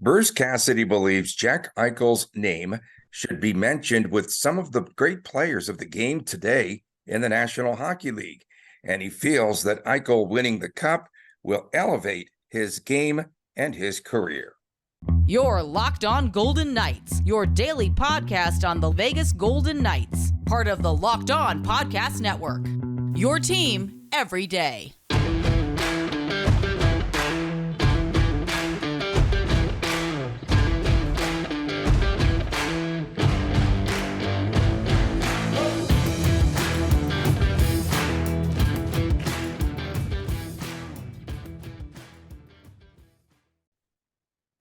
Bruce Cassidy believes Jack Eichel's name should be mentioned with some of the great players of the game today in the National Hockey League, and he feels that Eichel winning the Cup will elevate his game and his career. You're Locked On Golden Knights, your daily podcast on the Vegas Golden Knights, part of the Locked On Podcast Network. Your team every day.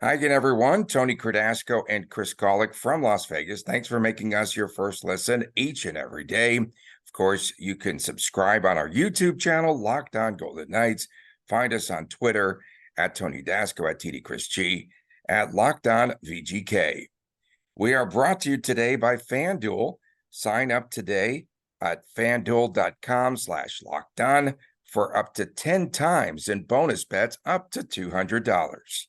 Hi again, everyone. Tony Cardasco and Chris Golick from Las Vegas. Thanks for making us your first listen each and every day. Of course, you can subscribe on our YouTube channel, Locked On Golden Knights. Find us on Twitter at Tony Dasco, at TD Chris G, at Locked On VGK. We are brought to you today by FanDuel. Sign up today at FanDuel.com/LockedOn for up to 10 times in bonus bets up to $200.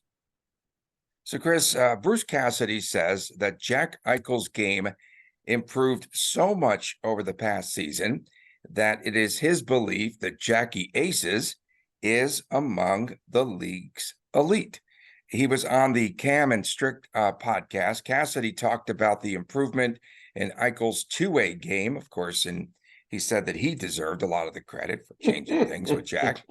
So, Chris, Bruce Cassidy says that Jack Eichel's game improved so much over the past season that it is his belief that Jackie Aces is among the league's elite. He was on the Cam and Strick podcast. Cassidy talked about the improvement in Eichel's two-way game, of course, and he said that he deserved a lot of the credit for changing things with Jack.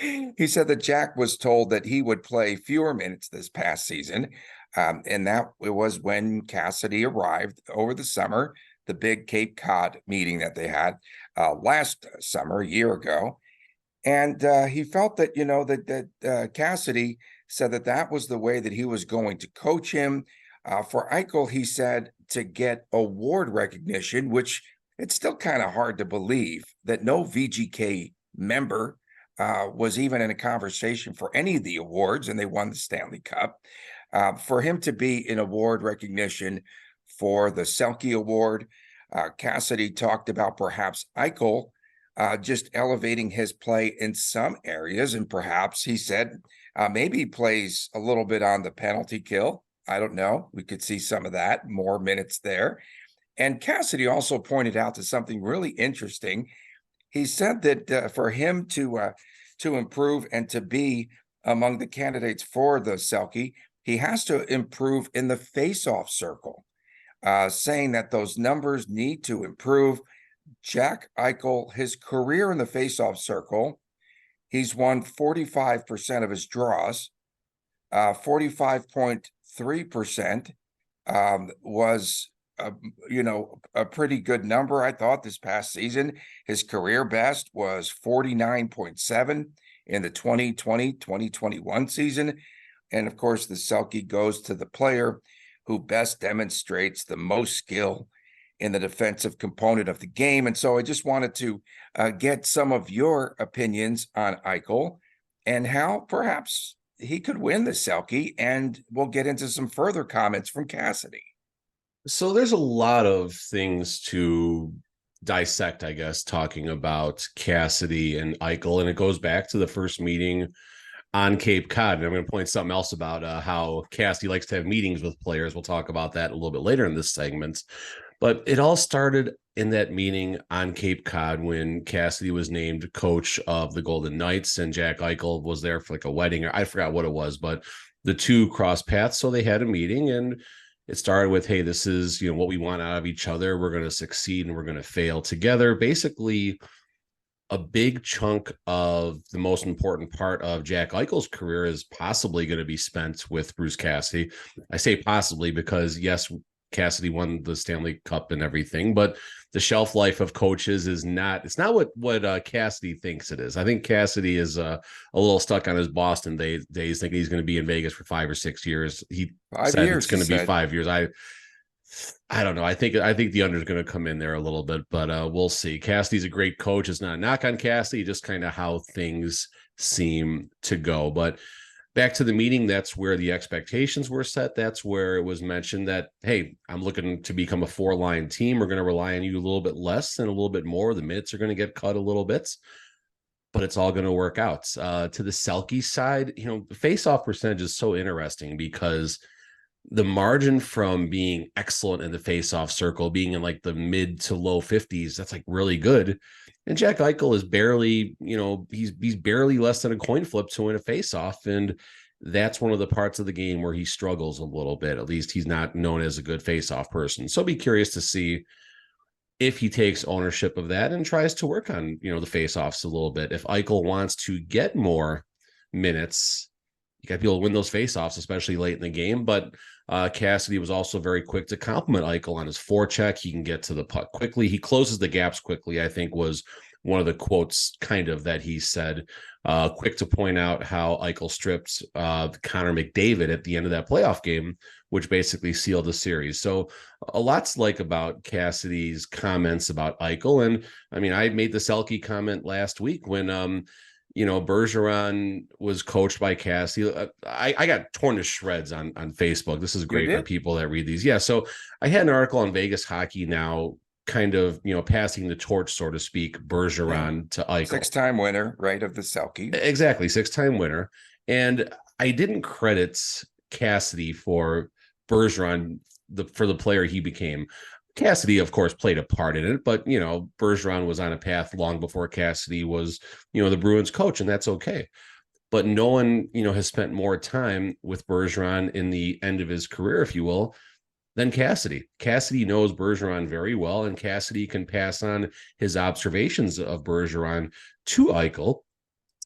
He said that Jack was told that he would play fewer minutes this past season, and that was when Cassidy arrived over the summer, the big Cape Cod meeting that they had last summer, a year ago. And he felt that, that Cassidy said that that was the way that he was going to coach him. For Eichel, he said, to get award recognition, which it's still kind of hard to believe that no VGK member was even in a conversation for any of the awards, and they won the Stanley Cup. For him to be in award recognition for the Selke Award, Cassidy talked about perhaps Eichel just elevating his play in some areas, and perhaps he said maybe he plays a little bit on the penalty kill. I don't know. We could see some of that, more minutes there. And Cassidy also pointed out to something really interesting. He said that for him to improve and to be among the candidates for the Selke, he has to improve in the face-off circle, saying that those numbers need to improve. Jack Eichel, his career in the face-off circle, he's won 45% of his draws. 45.3% was a pretty good number, I thought, this past season. His career best was 49.7 in the 2020-2021 season. And of course, the Selke goes to the player who best demonstrates the most skill in the defensive component of the game. And so I just wanted to get some of your opinions on Eichel and how perhaps he could win the Selke. And we'll get into some further comments from Cassidy. So there's a lot of things to dissect, I guess, talking about Cassidy and Eichel, and it goes back to the first meeting on Cape Cod. And I'm going to point something else about how Cassidy likes to have meetings with players. We'll talk about that a little bit later in this segment. But it all started in that meeting on Cape Cod when Cassidy was named coach of the Golden Knights, and Jack Eichel was there for like a wedding, or I forgot what it was, but the two crossed paths. So they had a meeting, and it started with, hey, this is, what we want out of each other. We're going to succeed and we're going to fail together. Basically, a big chunk of the most important part of Jack Eichel's career is possibly going to be spent with Bruce Cassidy. I say possibly because, yes, Cassidy won the Stanley Cup and everything, but the shelf life of coaches is it's not what Cassidy thinks it is. I think Cassidy is a little stuck on his Boston days, thinking he's going to be in Vegas for 5 or 6 years. He said it's going to be 5 years. I don't know. I think the under is going to come in there a little bit, but we'll see. Cassidy's a great coach. It's not a knock on Cassidy, just kind of how things seem to go. But back to the meeting, that's where the expectations were set. That's where it was mentioned that, hey, I'm looking to become a 4-line team. We're going to rely on you a little bit less and a little bit more. The minutes are going to get cut a little bit. but it's all going to work out. To the Selke side, the face-off percentage is so interesting because the margin from being excellent in the face-off circle, being in like the mid to low 50s, that's like really good. And Jack Eichel is barely, he's barely less than a coin flip to win a face-off. And that's one of the parts of the game where he struggles a little bit. At least he's not known as a good face-off person. So be curious to see if he takes ownership of that and tries to work on, the face-offs a little bit. If Eichel wants to get more minutes, you got to be able to win those face-offs, especially late in the game. But Cassidy was also very quick to compliment Eichel on his forecheck. He can get to the puck quickly. He closes the gaps quickly, I think was one of the quotes kind of that he said. Quick to point out how Eichel stripped Connor McDavid at the end of that playoff game, which basically sealed the series. So a lot to like about Cassidy's comments about Eichel. And I mean, I made the Selke comment last week when Bergeron was coached by Cassidy. I got torn to shreds on Facebook. This is great for people that read these. Yeah. So I had an article on Vegas Hockey Now, kind of, passing the torch, so to speak, Bergeron to Eichel. 6-time winner, right, of the Selke. Exactly. 6-time winner. And I didn't credit Cassidy for Bergeron, for the player he became. Cassidy, of course, played a part in it, but, Bergeron was on a path long before Cassidy was, the Bruins coach, and that's okay. But no one, has spent more time with Bergeron in the end of his career, if you will, than Cassidy. Cassidy knows Bergeron very well, and Cassidy can pass on his observations of Bergeron to Eichel.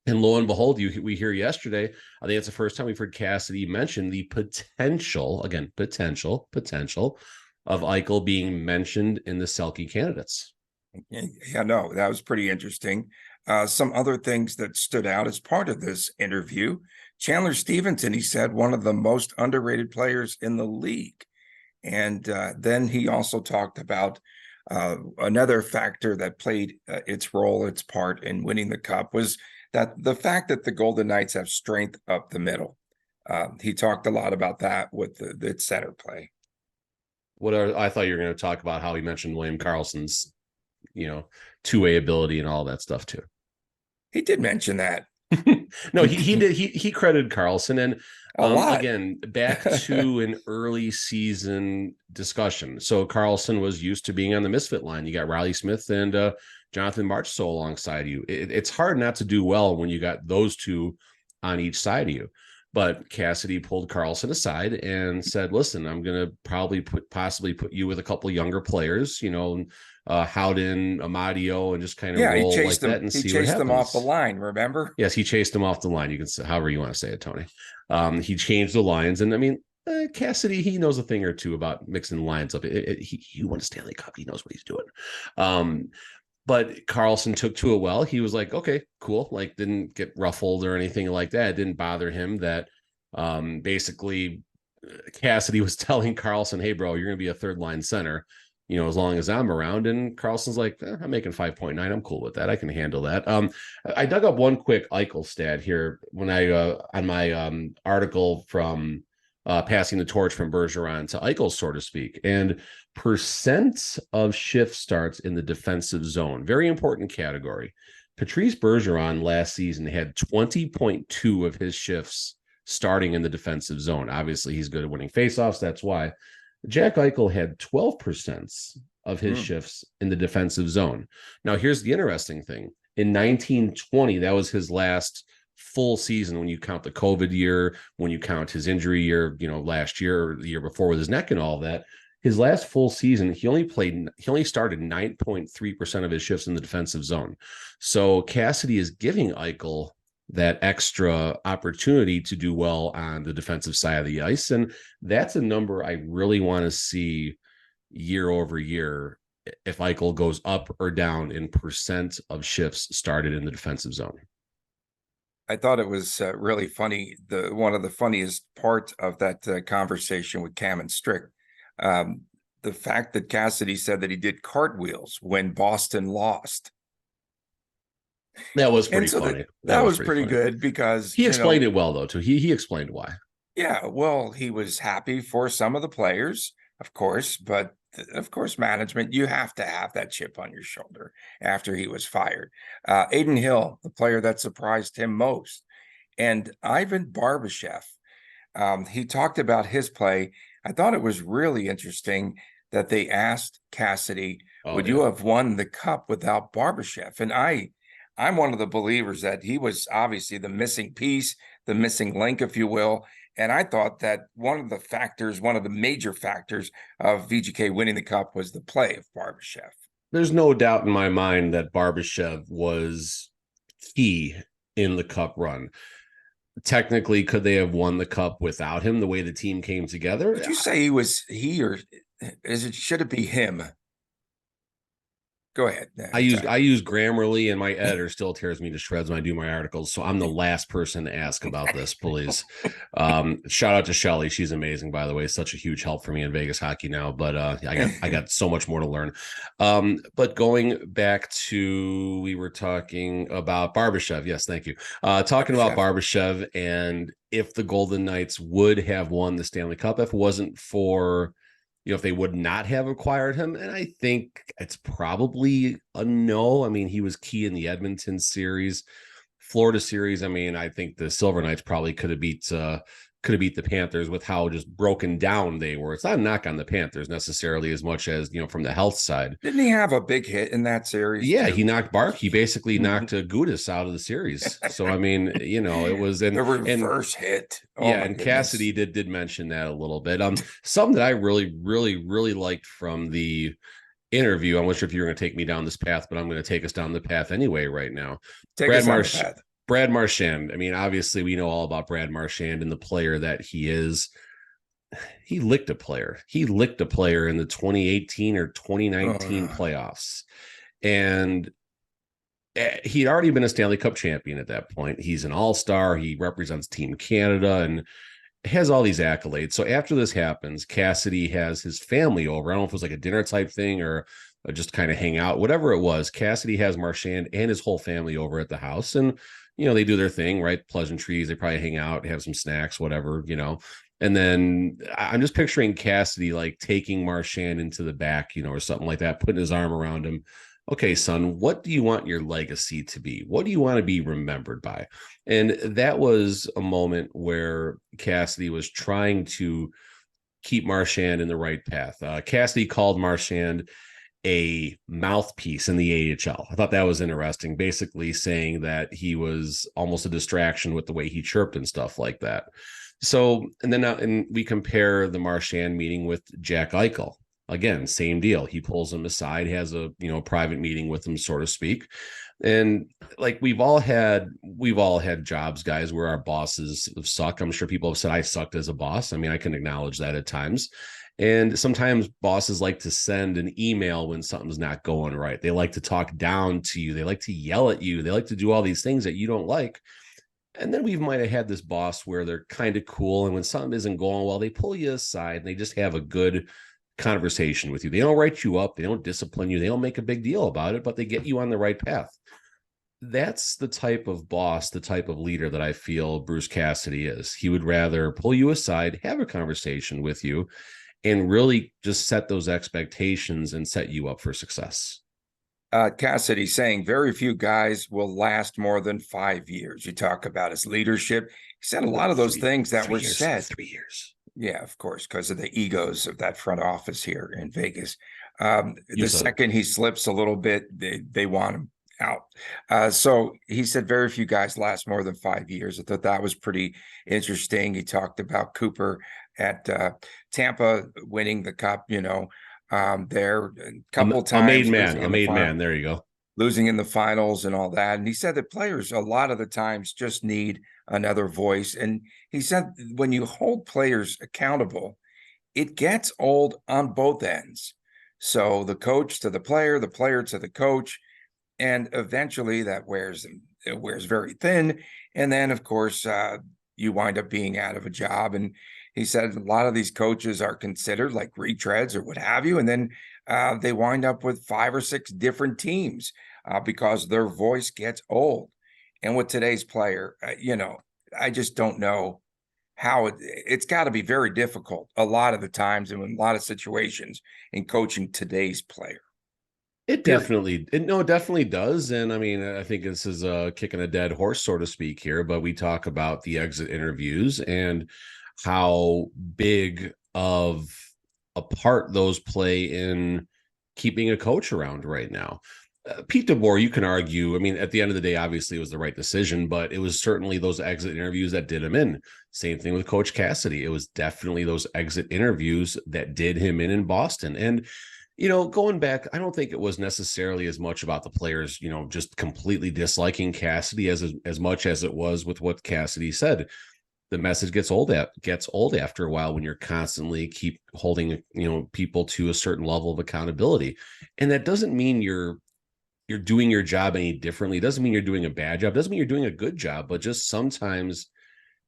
And lo and behold, we hear yesterday, I think it's the first time we've heard Cassidy mention the potential of Eichel being mentioned in the Selke candidates. Yeah, no, that was pretty interesting. Some other things that stood out as part of this interview, Chandler Stevenson, he said, one of the most underrated players in the league. And then he also talked about another factor that played its part in winning the cup was that the fact that the Golden Knights have strength up the middle. He talked a lot about that with the center play. I thought you were going to talk about how he mentioned William Karlsson's, two-way ability and all that stuff too. He did mention that. No, he did. He credited Karlsson, and again, back to an early season discussion. So Karlsson was used to being on the misfit line. You got Riley Smith and Jonathan Marchessault alongside you. It's hard not to do well when you got those two on each side of you. But Cassidy pulled Karlsson aside and said, listen, I'm going to possibly put you with a couple younger players, Howden, Amadio, and just kind of roll like that and see what happens. He chased them off the line, remember? Yes, he chased them off the line. You can say however you want to say it, Tony. He changed the lines. And I mean, Cassidy, he knows a thing or two about mixing lines up. He won a Stanley Cup. He knows what he's doing. But Karlsson took to it well. He was like, okay, cool. Like, didn't get ruffled or anything like that. It didn't bother him that basically Cassidy was telling Karlsson, hey, bro, you're going to be a third line center, as long as I'm around. And Karlsson's like, I'm making 5.9. I'm cool with that. I can handle that. I dug up one quick Eichel stat here when I on my article from passing the torch from Bergeron to Eichel, so to speak. And percent of shift starts in the defensive zone, very important category. Patrice Bergeron last season had 20.2 of his shifts starting in the defensive zone. Obviously, he's good at winning faceoffs. That's why. Jack Eichel had 12% of his shifts in the defensive zone. Now, here's the interesting thing. In 1920, that was his last full season when you count the COVID year, when you count his injury year, last year or the year before with his neck and all that. His last full season, he only started 9.3% of his shifts in the defensive zone. So Cassidy is giving Eichel that extra opportunity to do well on the defensive side of the ice. And that's a number I really want to see year over year if Eichel goes up or down in percent of shifts started in the defensive zone. I thought it was really funny. One of the funniest parts of that conversation with Cam and Strick, the fact that Cassidy said that he did cartwheels when Boston lost. That was pretty funny. That was pretty good because he explained it well, though, too. He explained why. Yeah, well, he was happy for some of the players, of course, but of course, management, you have to have that chip on your shoulder after he was fired. Adin Hill, the player that surprised him most, and Ivan Barbashev. He talked about his play. I thought it was really interesting that they asked Cassidy, would you have won the cup without Barbashev? And I'm one of the believers that he was obviously the missing piece, the missing link, if you will. And I thought that one of the major factors of VGK winning the cup was the play of Barbashev. There's no doubt in my mind that Barbashev was key in the cup run. Technically, could they have won the cup without him, the way the team came together? Did you say or should it be him? Go ahead. I use Grammarly, and my editor still tears me to shreds when I do my articles. So I'm the last person to ask about this, please. Shout out to Shelly. She's amazing, by the way. Such a huge help for me in Vegas hockey now. But I got so much more to learn. But going back to, we were talking about Barbashev. Yes, thank you. Talking about Barbashev, and if the Golden Knights would have won the Stanley Cup if it wasn't for, if they would not have acquired him. And I think it's probably a no. I mean, he was key in the Edmonton series, Florida series. I mean, I think the Silver Knights probably could have beat the Panthers with how just broken down they were. It's not a knock on the Panthers necessarily as much as, from the health side. Didn't he have a big hit in that series? Yeah, he knocked Bark. He basically knocked Gudis out of the series. So, I mean, it was the reverse hit. Oh, yeah, and goodness. Cassidy did mention that a little bit. Something that I really, really, really liked from the interview. I'm not sure if you're going to take me down this path, but I'm going to take us down the path anyway right now. Brad Marchand. I mean, obviously, we know all about Brad Marchand and the player that he is. He licked a player. He licked a player in the 2018 or 2019 playoffs. And he'd already been a Stanley Cup champion at that point. He's an all-star. He represents Team Canada and has all these accolades. So after this happens, Cassidy has his family over. I don't know if it was like a dinner type thing or just kind of hang out, whatever it was. Cassidy has Marchand and his whole family over at the house. And they do their thing, right? Pleasantries. They probably hang out, have some snacks, whatever, And then I'm just picturing Cassidy like taking Marchand into the back, or something like that, putting his arm around him. Okay, son, what do you want your legacy to be? What do you want to be remembered by? And that was a moment where Cassidy was trying to keep Marchand in the right path. Cassidy called Marchand a mouthpiece in the AHL. I thought that was interesting, basically saying that he was almost a distraction with the way he chirped and stuff like that. So, and then we compare the Marchand meeting with Jack Eichel. Again, same deal. He pulls him aside, has a private meeting with him, so to speak. And like we've all had jobs, guys, where our bosses suck. I'm sure people have said I sucked as a boss. I mean, I can acknowledge that at times. And sometimes bosses like to send an email when something's not going right. They like to talk down to you. They like to yell at you. They like to do all these things that you don't like. And then we might have had this boss where they're kind of cool. And when something isn't going well, they pull you aside and they just have a good conversation with you. They don't write you up. They don't discipline you. They don't make a big deal about it, but they get you on the right path. That's the type of boss, the type of leader that I feel Bruce Cassidy is. He would rather pull you aside, have a conversation with you, and really just set those expectations and set you up for success. Cassidy saying very few guys will last more than 5 years. You talk about his leadership. He said a lot of those things that were said. 3 years. Yeah, of course, because of the egos of that front office here in Vegas. The second he slips a little bit, they want him out. So he said very few guys last more than 5 years. I thought that was pretty interesting. He talked about Cooper at Tampa winning the cup, there a couple times. A made man. There you go. Losing in the finals and all that. And he said that players a lot of the times just need another voice. And he said when you hold players accountable, it gets old on both ends. So the coach to the player to the coach, and eventually that wears very thin. And then, of course, you wind up being out of a job. And he said a lot of these coaches are considered like retreads or what have you. And then they wind up with 5 or 6 different teams because their voice gets old. And with today's player, I just don't know how it's got to be very difficult a lot of the times and in a lot of situations in coaching today's player. It definitely does. And I mean, I think this is kicking a dead horse, so to speak here, but we talk about the exit interviews and how big of a part those play in keeping a coach around right now. Pete DeBoer, you can argue, I mean, at the end of the day, obviously it was the right decision, but it was certainly those exit interviews that did him in. Same thing with Coach Cassidy. It was definitely those exit interviews that did him in Boston. And going back, I don't think it was necessarily as much about the players, just completely disliking Cassidy as much as it was with what Cassidy said. The message gets old after a while when you're constantly keep holding, people to a certain level of accountability. And that doesn't mean you're doing your job any differently. It doesn't mean you're doing a bad job. It doesn't mean you're doing a good job, but just sometimes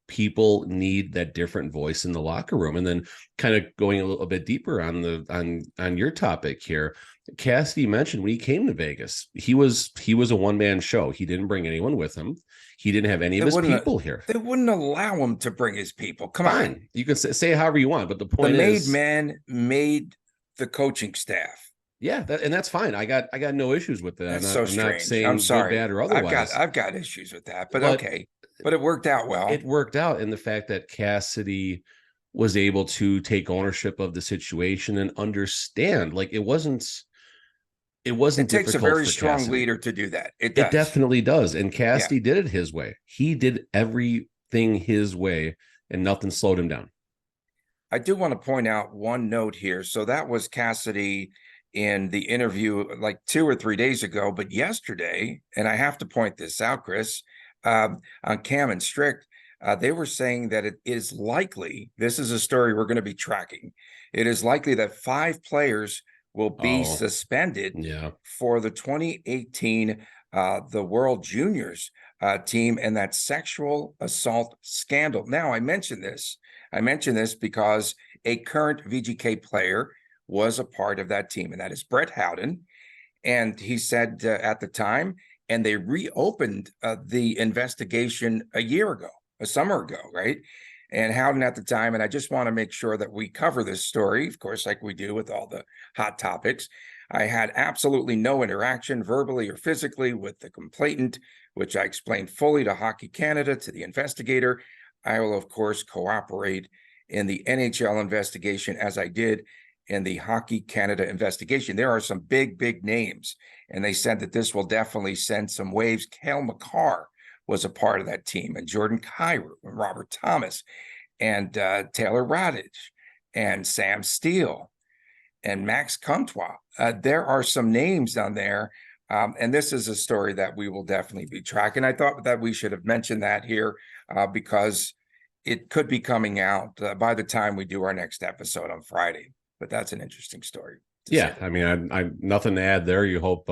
people need that different voice in the locker room. And then kind of going a little bit deeper on your topic here, Cassidy mentioned when he came to Vegas, he was a one-man show. He didn't bring anyone with him. He didn't have any of his people here. They wouldn't allow him to bring his people. Come on. You can say however you want, but the point is, the made man made the coaching staff. Yeah, that's fine. I got no issues with that. That's so strange. Not saying I'm sorry, good, bad, or otherwise. I've got issues with that, but okay. But it worked out well. It worked out in the fact that Cassidy was able to take ownership of the situation and understand. Like it wasn't. It takes a very strong leader to do that. It definitely does. And Cassidy did it his way. He did everything his way, and nothing slowed him down. I do want to point out one note here. So that was Cassidy in the interview like 2 or 3 days ago, but yesterday, and I have to point this out, Chris, on Cam and Strick, they were saying that it is likely, this is a story we're going to be tracking, it is likely that 5 players will be suspended for the 2018 the World Juniors team and that sexual assault scandal. Now, I mention this because a current VGK player was a part of that team, and that is Brett Howden. And he said at the time, and they reopened the investigation a summer ago, right? And Howden at the time, and I just want to make sure that we cover this story, of course, like we do with all the hot topics. I had absolutely no interaction, verbally or physically, with the complainant, which I explained fully to Hockey Canada, to the investigator. I will, of course, cooperate in the NHL investigation as I did in the Hockey Canada investigation. There are some big names, and they said that this will definitely send some waves. Cale Makar was a part of that team, and Jordan Kyrou, and Robert Thomas, and Taylor Radage, and Sam Steele, and Max Comtois. There are some names on there, and this is a story that we will definitely be tracking. I thought that we should have mentioned that here because it could be coming out by the time we do our next episode on Friday. But that's an interesting story. Yeah, I mean, I nothing to add there. You hope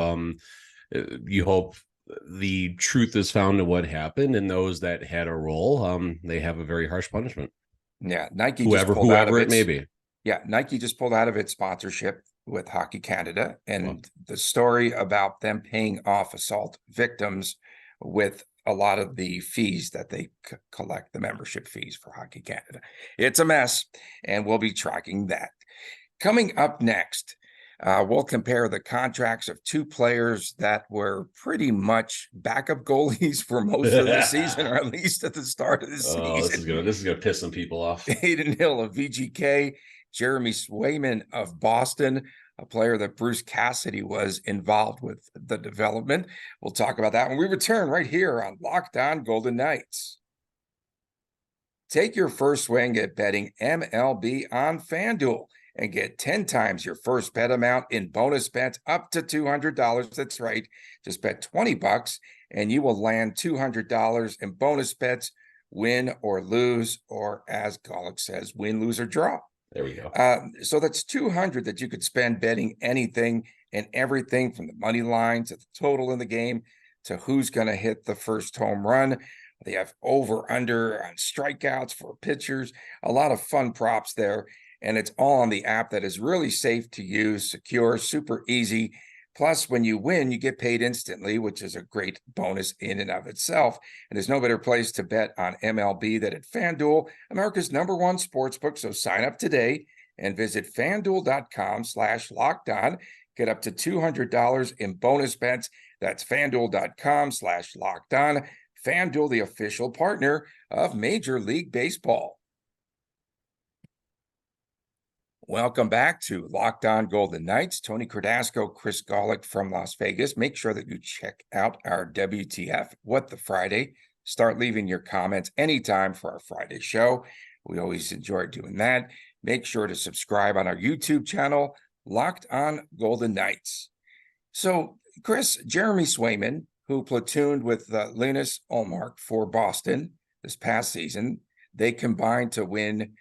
the truth is found in what happened, and those that had a role, they have a very harsh punishment. Yeah, Nike whoever it may be. Yeah, Nike just pulled out of its sponsorship with Hockey Canada, and the story about them paying off assault victims with a lot of the fees that they collect, the membership fees for Hockey Canada. It's a mess, and we'll be tracking that. Coming up next, we'll compare the contracts of 2 players that were pretty much backup goalies for most of the season, or at least at the start of the season. This is gonna piss some people off. Adin Hill of VGK, Jeremy Swayman of Boston, a player that Bruce Cassidy was involved with the development. We'll talk about that when we return right here on Locked On Golden Knights. Take your first swing at betting MLB on FanDuel and get 10 times your first bet amount in bonus bets up to $200. That's right. Just bet $20 and you will land $200 in bonus bets, win or lose, or as Golick says, win, lose, or draw. There we go. So that's $200 that you could spend betting anything and everything from the money line to the total in the game to who's going to hit the first home run. They have over under on strikeouts for pitchers, a lot of fun props there. And it's all on the app that is really safe to use, secure, super easy. Plus, when you win, you get paid instantly, which is a great bonus in and of itself. And there's no better place to bet on MLB than at FanDuel, America's #1 sportsbook. So sign up today and visit FanDuel.com/LockedOn. Get up to $200 in bonus bets. That's FanDuel.com/LockedOn. FanDuel, the official partner of Major League Baseball. Welcome back to Locked On Golden Knights. Tony Cardasco, Chris Golick from Las Vegas. Make sure that you check out our WTF What the Friday. Start leaving your comments anytime for our Friday show. We always enjoy doing that. Make sure to subscribe on our YouTube channel, Locked On Golden Knights. So, Chris, Jeremy Swayman, who platooned with Linus Ullmark for Boston this past season, they combined to win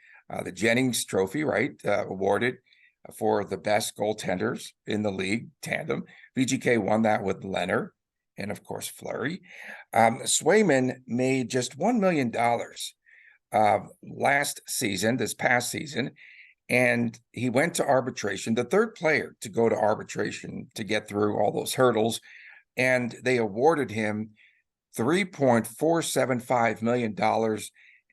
the Jennings Trophy, right? Awarded for the best goaltenders in the league tandem. VGK won that with Leonard and, of course, Fleury. Swayman made just $1 million last season, this past season, and he went to arbitration, the third player to go to arbitration to get through all those hurdles, and they awarded him $3.475 million,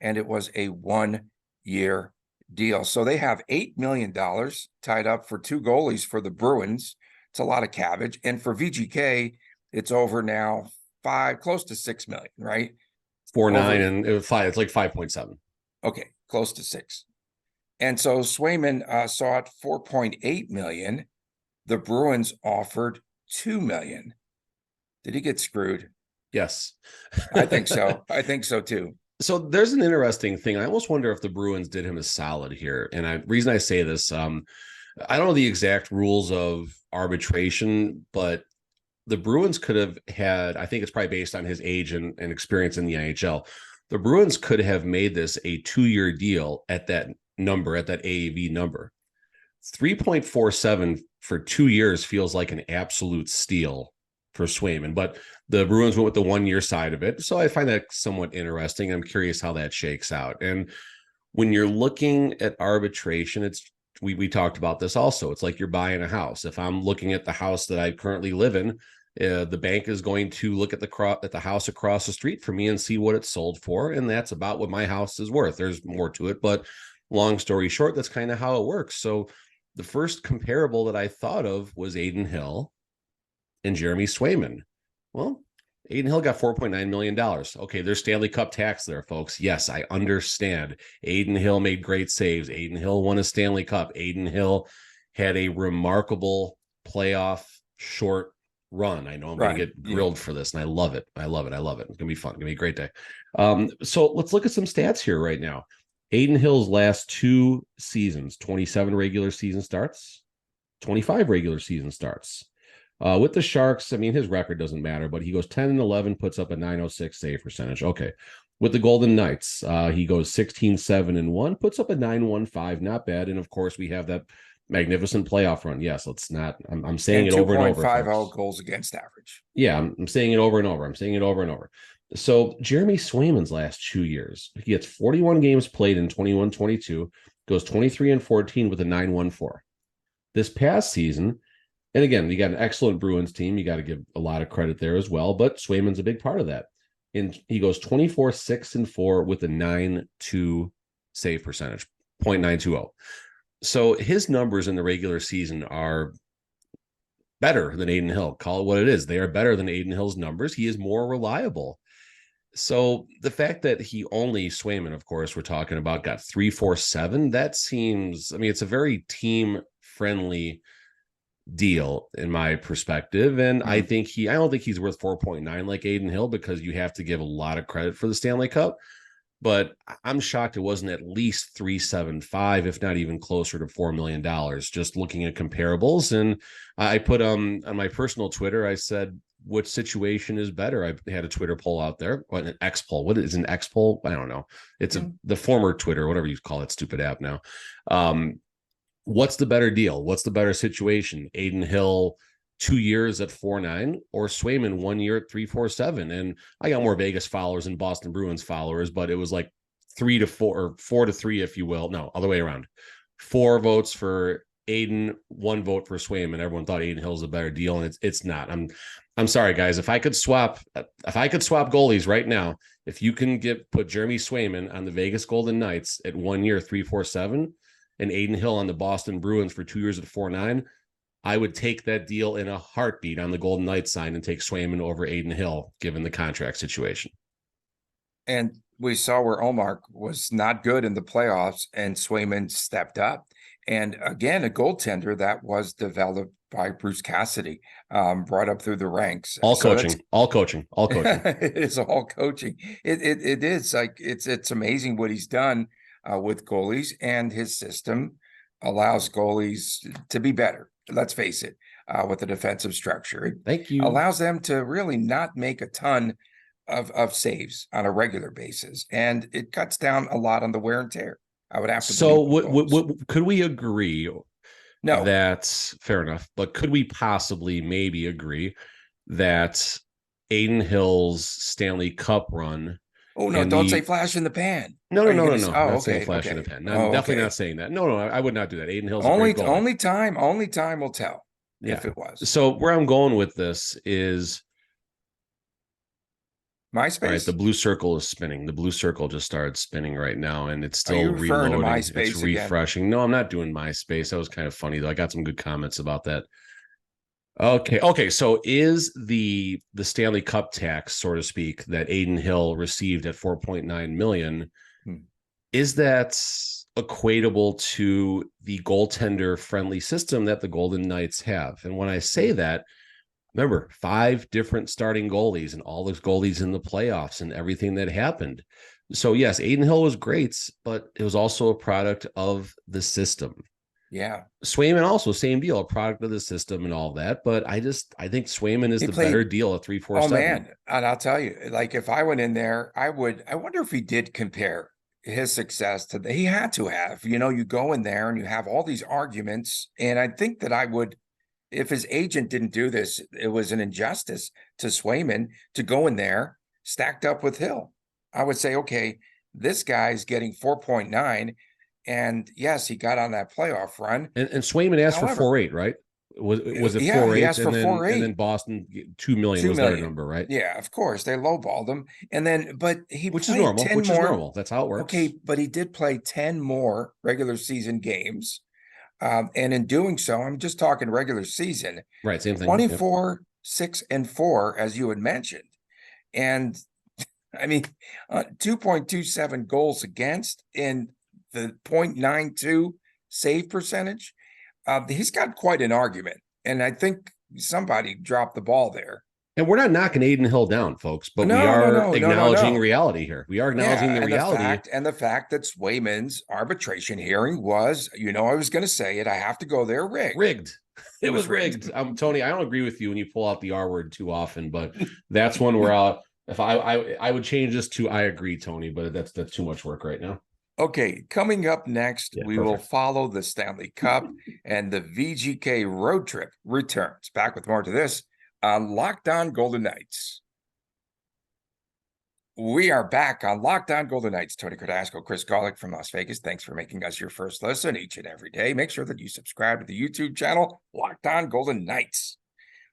and it was a one-year deal. So they have $8 million tied up for two goalies for the Bruins. It's a lot of cabbage. And for VGK, it's over now close to $6 million, right? 4.9 and it was 5. It's like 5.7. Okay, close to 6. And so Swayman saw it $4.8 million. The Bruins offered $2 million. Did he get screwed? Yes. I think so. I think so too. So there's an interesting thing. I almost wonder if the Bruins did him a solid here. And the reason I say this, I don't know the exact rules of arbitration, but the Bruins could have had, I think it's probably based on his age and experience in the NHL. The Bruins could have made this a 2-year deal at that number, at that AAV number. 3.47 for 2 years feels like an absolute steal for Swayman, but the Bruins went with the 1-year side of it. So I find that somewhat interesting. I'm curious how that shakes out. And when you're looking at arbitration, we talked about this also. It's like you're buying a house. If I'm looking at the house that I currently live in, the bank is going to look at the house across the street for me and see what it's sold for. And that's about what my house is worth. There's more to it, but long story short, that's kind of how it works. So the first comparable that I thought of was Adin Hill and Jeremy Swayman. Well, Adin Hill got $4.9 million. Okay, there's Stanley Cup tax there, folks. Yes, I understand. Adin Hill made great saves. Adin Hill won a Stanley Cup. Adin Hill had a remarkable playoff short run. I know I'm going to get grilled for this, and I love it. I love it. I love it. It's going to be fun. It's going to be a great day. So let's look at some stats here right now. Adin Hill's last 2 seasons, 27 regular season starts, 25 regular season starts. With the Sharks, I mean, his record doesn't matter, but he goes 10-11, puts up a .906 save percentage. Okay. With the Golden Knights, he goes 16-7-1, puts up a .915, not bad. And of course, we have that magnificent playoff run. Yes, let's not. I'm saying it over and over. 2.50 goals against average. Yeah, I'm saying it over and over. I'm saying it over and over. So Jeremy Swayman's last 2 years, he gets 41 games played in 21-22, goes 23-14 with a .914. This past season. And again, you got an excellent Bruins team. You got to give a lot of credit there as well. But Swayman's a big part of that. And he goes 24-6-4 with a .92 save percentage, .920. So his numbers in the regular season are better than Adin Hill. Call it what it is. They are better than Adin Hill's numbers. He is more reliable. So the fact that he only, Swayman, of course, we're talking about, got 3.47, that seems, I mean, it's a very team-friendly deal in my perspective. And I don't think he's worth 4.9 like Adin Hill, because you have to give a lot of credit for the Stanley Cup. But I'm shocked it wasn't at least 3.75, if not even closer to $4 million, just looking at comparables. And I put on my personal Twitter, I said, which situation is better? I had a Twitter poll out there, an X poll. What is an X poll? I don't know. It's the former Twitter, whatever you call it, stupid app now. What's the better deal? What's the better situation? Adin Hill 2 years at 4.9 or Swayman 1 year at 3.47? And I got more Vegas followers than Boston Bruins followers, but it was like 3-4 or 4-3, if you will. No, other way around. 4 votes for Adin, 1 vote for Swayman. Everyone thought Adin Hill's a better deal, and it's not. I'm sorry, guys. If I could swap goalies right now, if you can put Jeremy Swayman on the Vegas Golden Knights at 1 year 3.47, and Adin Hill on the Boston Bruins for 2 years at 4.9, I would take that deal in a heartbeat on the Golden Knights side and take Swayman over Adin Hill, given the contract situation. And we saw where Omar was not good in the playoffs, and Swayman stepped up. And again, a goaltender that was developed by Bruce Cassidy, brought up through the ranks. All coaching. It is all coaching. It is like it's amazing what he's done with goalies, and his system allows goalies to be better. Let's face it, with the defensive structure. Thank you. Allows them to really not make a ton of saves on a regular basis, and it cuts down a lot on the wear and tear. I would have to. So could we agree? No, that's fair enough. But could we possibly maybe agree that Adin Hill's Stanley Cup run? Oh no! Don't say flash in the pan. No. Oh, not okay. Saying flash in the pan. I'm definitely not saying that. No, I would not do that. Adin Hill's only time will tell. Yeah. If it was. So where I'm going with this is MySpace. All right, the blue circle is spinning. The blue circle just started spinning right now, and it's still reloading. It's refreshing. Again? No, I'm not doing MySpace. That was kind of funny, though. I got some good comments about that. Okay. So is the Stanley Cup tax, so to speak, that Adin Hill received at $4.9 million, is that equatable to the goaltender-friendly system that the Golden Knights have? And when I say that, remember, 5 different starting goalies and all those goalies in the playoffs and everything that happened. So yes, Adin Hill was great, but it was also a product of the system. Yeah. Swayman also, same deal, a product of the system and all that. But I think Swayman is better deal at 3.47. Oh man. And I'll tell you, like if I went in there, I wonder if he did compare his success to he had to have, you go in there and you have all these arguments. And I think that I would, if his agent didn't do this, it was an injustice to Swayman to go in there stacked up with Hill. I would say, okay, this guy's getting 4.9, and yes, he got on that playoff run. And Swayman asked for 4.8, right? Was it 4.8? He asked for 4.8, and then Boston $2 million was their number, right? Yeah, of course they lowballed him, and then which is normal. That's how it works. Okay, but he did play 10 more regular season games. And in doing so, I'm just talking regular season. Right, same thing. 24, 6, and 4, as you had mentioned. And, I mean, 2.27 goals against in the 0.92 save percentage. He's got quite an argument. And I think somebody dropped the ball there. And we're not knocking Adin Hill down, folks, but we are acknowledging reality here. We are acknowledging the reality. And the fact that Swayman's arbitration hearing was, I was going to say it. I have to go there. Rigged. It was rigged. Tony, I don't agree with you when you pull out the R word too often, but that's one where if I would change this to I agree, Tony, but that's too much work right now. Okay, coming up next, we will follow the Stanley Cup, and the VGK road trip returns. Back with more to this on Locked On Golden Knights. We are back on Locked On Golden Knights. Tony Cardasco, Chris Golick from Las Vegas. Thanks for making us your first listen each and every day. Make sure that you subscribe to the YouTube channel, Locked On Golden Knights.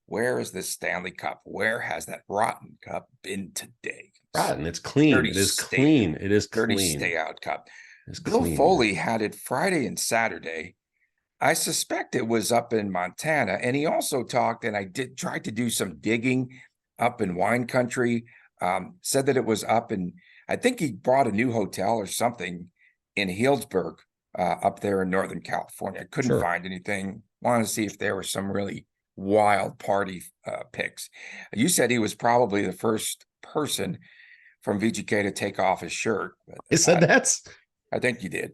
Where is this Stanley Cup? Where has that rotten cup been today? Rotten. It's clean. It is clean. It is clean. Dirty stay out cup. Bill Foley had it Friday and Saturday. I suspect it was up in Montana, and he also talked, and I tried to do some digging up in wine country, said that it was up in, I think he bought a new hotel or something in Healdsburg, up there in Northern California. I couldn't find anything. Wanted to see if there were some really wild party pics. You said he was probably the first person from VGK to take off his shirt. I said that? I think you did.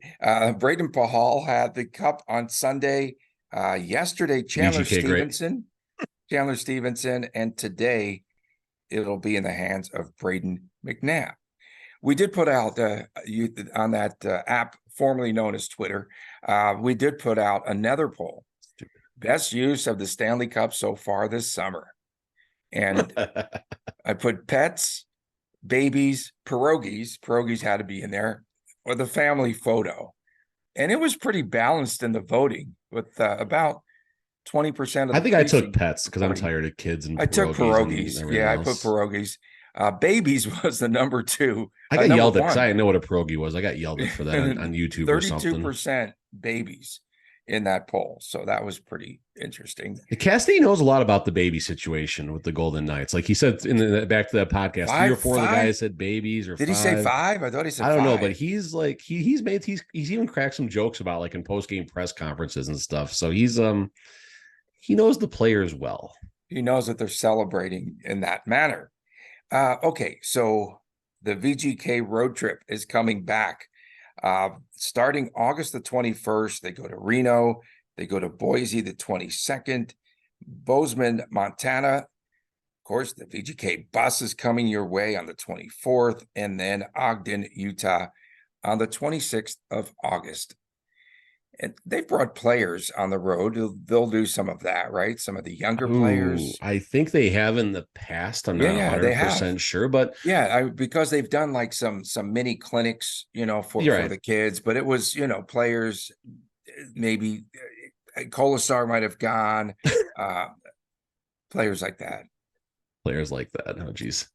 Braden Pahal had the cup on Sunday. Yesterday, Chandler Stevenson, and today it'll be in the hands of Braden McNabb. We did put out on that app formerly known as Twitter. We did put out another poll: best use of the Stanley Cup so far this summer. And I put pets, babies, pierogies. Pierogies had to be in there, or the family photo. And it was pretty balanced in the voting. with about 20% of I the think I took precinct pets because I'm voting. tired of kids and I took pierogies pierogies. and Yeah, everything I put else. pierogies. Babies was the number two. I got Number yelled at because I one. didn't know what a pierogi was. I got yelled at for that on YouTube or something. 32% babies in that poll. So that was pretty interesting. Cassidy knows a lot about the baby situation with the Golden Knights. Like he said in the back to that podcast, 3 or 4 of the guys said babies or Did 5. he say 5? I thought he said I don't 5. know, but he's like he's even cracked some jokes about like in post game press conferences and stuff. So he knows the players well. He knows that they're celebrating in that manner. Okay, so the VGK road trip is coming back. Starting August the 21st, they go to Reno, they go to Boise the 22nd, Bozeman, Montana. Of course, the VGK bus is coming your way on the 24th, and then Ogden, Utah on the 26th of August. And they've brought players on the road. They'll do some of that, right? Some of the younger players. I think they have in the past. I'm not Yeah, they 100% have. sure, but because they've done like some mini clinics, for right. the kids. But it was, players. Maybe Kolasar might have gone. Players like that. Players like that. Oh, geez.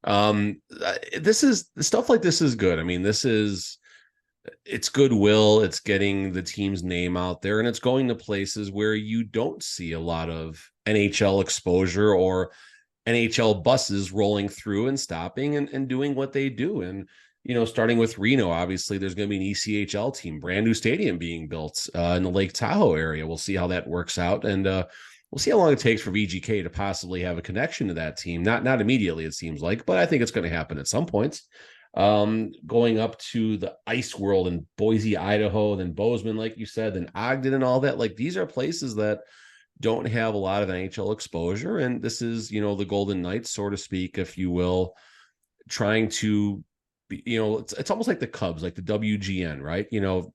This is stuff like this is good. I mean, it's goodwill. It's getting the team's name out there, and it's going to places where you don't see a lot of NHL exposure or NHL buses rolling through and stopping and doing what they do. And, starting with Reno, obviously there's going to be an ECHL team, brand new stadium being built in the Lake Tahoe area. We'll see how that works out. And we'll see how long it takes for VGK to possibly have a connection to that team. Not immediately, it seems like, but I think it's going to happen at some points. Going up to the ice world in Boise, Idaho, then Bozeman, like you said, then Ogden and all that. Like these are places that don't have a lot of NHL exposure. And this is, the Golden Knights, so to speak, if you will, trying to be, it's almost like the Cubs, like the WGN, right?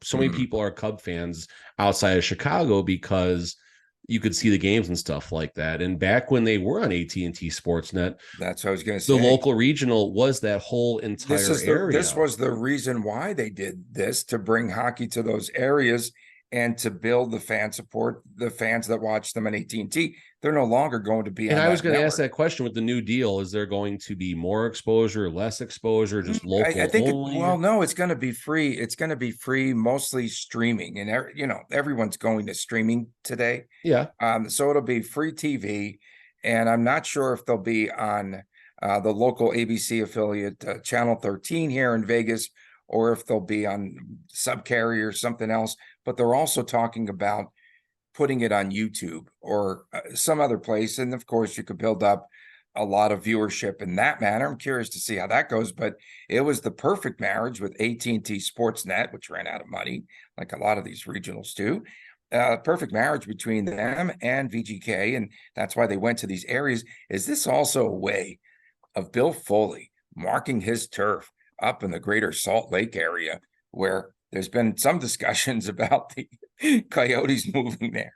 So many people are Cub fans outside of Chicago because you could see the games and stuff like that. And back when they were on AT&T Sportsnet, that's what I was going to say. The local regional was that whole entire area. This was the reason why they did this, to bring hockey to those areas and to build the fan support, the fans that watch them on AT&T. They're no longer going to be and on I was going to ask network. that question with the new deal. Is there going to be more exposure, less exposure, just local I think only? no, it's going to be free. It's going to be free, mostly streaming. And, everyone's going to streaming today. Yeah. So it'll be free TV. And I'm not sure if they'll be on the local ABC affiliate, Channel 13 here in Vegas, or if they'll be on subcarrier or something else. But they're also talking about putting it on YouTube or some other place. And of course, you could build up a lot of viewership in that manner. I'm curious to see how that goes, but it was the perfect marriage with AT&T Sportsnet, which ran out of money, like a lot of these regionals do. Perfect marriage between them and VGK, and that's why they went to these areas. Is this also a way of Bill Foley marking his turf up in the greater Salt Lake area, where there's been some discussions about the Coyotes moving there?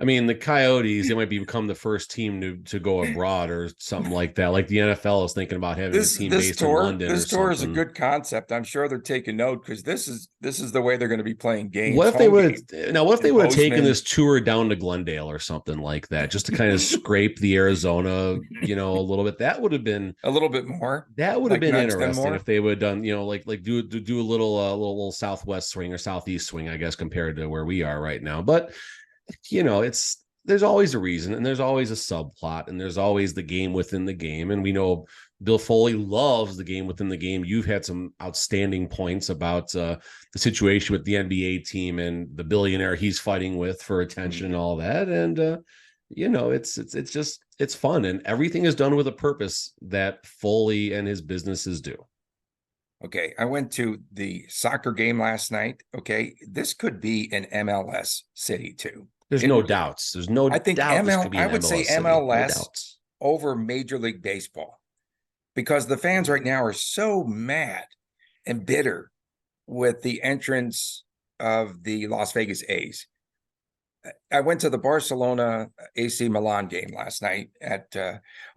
I mean, the Coyotes, they might become the first team to go abroad or something like that. Like the NFL is thinking about having a team based in London. This tour is a good concept. I'm sure they're taking note because this is the way they're going to be playing games. What if they would have taken this tour down to Glendale or something like that, just to kind of scrape the Arizona, a little bit? That would have been a little bit more. That would have been interesting if they would have done, like do a little southwest swing or southeast swing, I guess, compared to where we are right now. But there's always a reason, and there's always a subplot, and there's always the game within the game. And we know Bill Foley loves the game within the game. You've had some outstanding points about the situation with the NBA team and the billionaire he's fighting with for attention and all that. And it's fun, and everything is done with a purpose that Foley and his businesses do. Okay, I went to the soccer game last night. Okay, this could be an MLS city too. There's no doubts. There's no. I think I would say MLS over Major League Baseball, because the fans right now are so mad and bitter with the entrance of the Las Vegas A's. I went to the Barcelona AC Milan game last night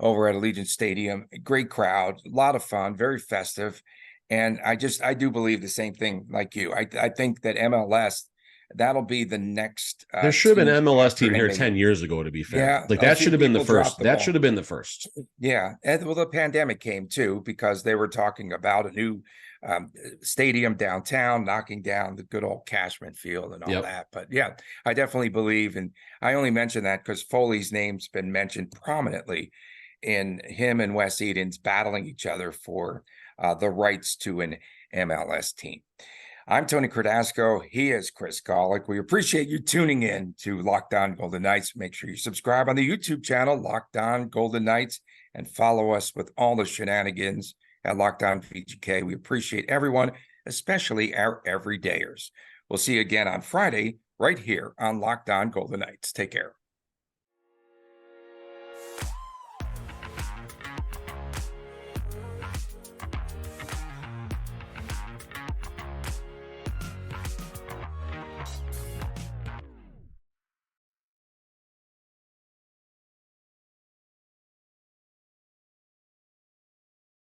over at Allegiant Stadium. Great crowd, a lot of fun, very festive. And I do believe the same thing like you. I think that MLS, that'll be the next. There should have been an MLS team here after 10 years ago, to be fair. Yeah, Like a that few should have been the people dropped first. the That ball. should have been the first. Yeah. And well, the pandemic came too, because they were talking about a new stadium downtown, knocking down the good old Cashman Field and all Yep. that. But yeah, I definitely believe, and I only mention that because Foley's name's been mentioned prominently in him and Wes Edens battling each other for the rights to an MLS team. I'm Tony Cardasco. He is Chris Golick. We appreciate you tuning in to Locked On Golden Knights. Make sure you subscribe on the YouTube channel, Locked On Golden Knights, and follow us with all the shenanigans at Locked On VGK. We appreciate everyone, especially our everydayers. We'll see you again on Friday right here on Locked On Golden Knights. Take care.